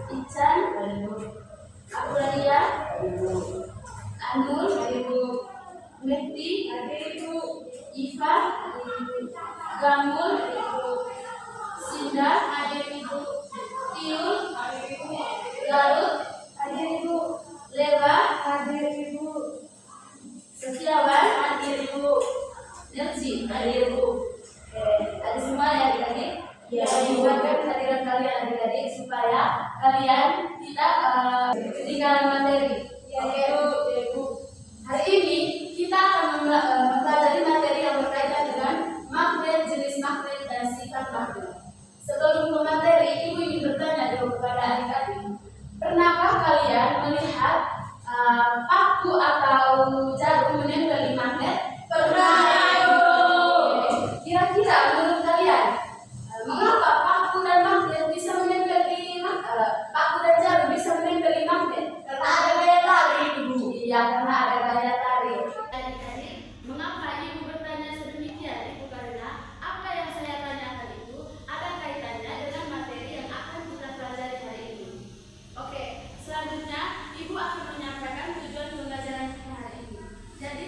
Ican, Apralia, Anur, Meti, Iva, Gamul, Sinda, Tiul, Garut, Lewa, Setiawan, Nelsi, ada semua ya adik-adik. Ya, mengingatkan kehadiran kalian adik-adik supaya kalian tidak ketinggalan materi. Oke, Bu. Hari ini kita akan mempelajari materi yang berkaitan dengan magnet, jenis magnet, dan sifat magnet. Sebelum ke materi, Ibu ingin bertanya dulu kepada adik-adik. Pernahkah kalian melihat paku atau jarum menempel di magnet? Pernah. Kira-kira menurut kalian mengapa paku dan magnet bisa menempel di paku dan jarum bisa menempel di magnet? Karena ada gaya tarik, Ibu. Iya, karena ada gaya tarik. Adik-adik, mengapa Ibu bertanya sedemikian? Ibu karena apa yang saya tanyakan itu ada kaitannya dengan materi yang akan kita pelajari hari ini. Oke, selanjutnya Ibu akan menyampaikan tujuan pembelajaran kita hari ini. Jadi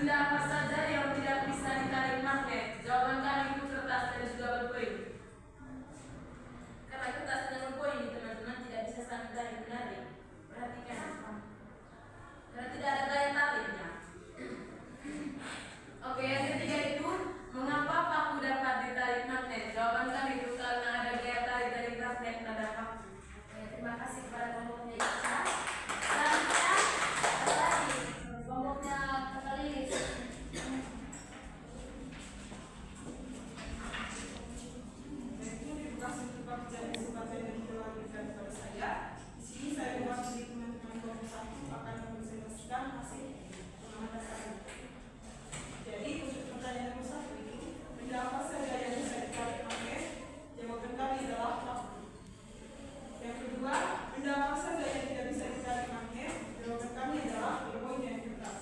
Benda apa saja yang tidak bisa ditarik magnet? Jawaban kami itu kertas dan juga berkoin. Karena kertas dan berkoin ini teman-teman tidak bisa saling tarik menarik. Perhatikan. Karena tidak ada daya tariknya. Oke, yang ketiga itu mengapa paku dapat ditarik magnet? Jawaban kami itu karena ada daya tarik dari magnet pada paku. Terima kasih kepada kelompoknya Ica. Selanjutnya ada lagi kelompoknya Katalis. Terima kasih untuk kesempatan yang diberikan kepada saya. Di sini saya mewakili teman-teman kelompok 1 akan mempresentasikan hasil pengamatan saya. Jadi untuk pertanyaan nomor 1 itu, benda apa saja yang bisa ditarik magnet? Jawaban kami adalah paku. Yang kedua, benda apa saja yang tidak bisa ditarik magnet? Jawaban kami adalah berkoin dan kertas.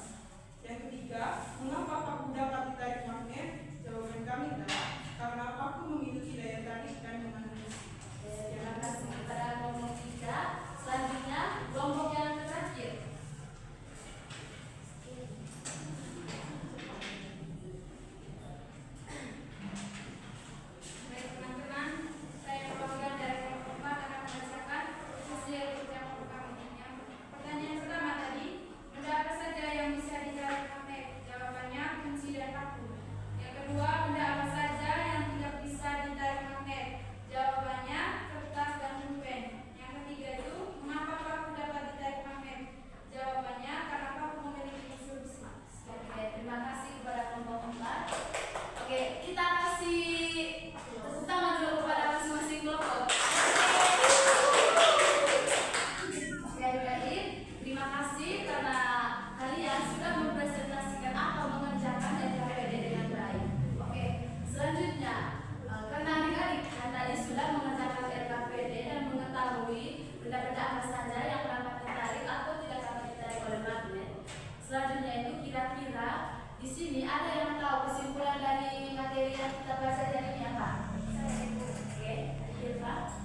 Yang ketiga, mengapa paku dapat ditarik magnet? Jawaban kami adalah karena paku memiliki daya tarik dan mengandung. Terima kasih kepada kelompok Ica. Selanjutnya kelompok yang terakhir. Baik teman-teman, saya perwakilan dari kelompok 4 akan membacakan hasil ujian kami. Pertanyaan pertama tadi, benda apa saja yang bisa ditarik magnet? Jawabannya kunci dan paku. Yang kedua, benda apa saja yang tidak bisa ditarik magnet? Jawabannya kertas dan pulpen. Yang ketiga itu, mengapa paku dapat ditarik magnet? Jawabannya karena paku memiliki unsur besi. Oke, terima kasih kepada kelompok 4. Oke, kita kasih tepuk tangan dulu kepada masing-masing kelompok. Oke, adik-adik, terima kasih karena kalian sudah mempresentasikan atau mengerjakan LKPD dengan baik. Oke, selanjutnya karena adik-adik kan tadi sudah mengerjakan LKPD dan mengetahui benda-benda apa saja yang dapat ditarik atau tidak dapat ditarik oleh magnet. Selanjutnya itu kira-kira di sini ada yang tahu kesimpulan dari materi yang kita baca hari ini apa? Oke, Irfa.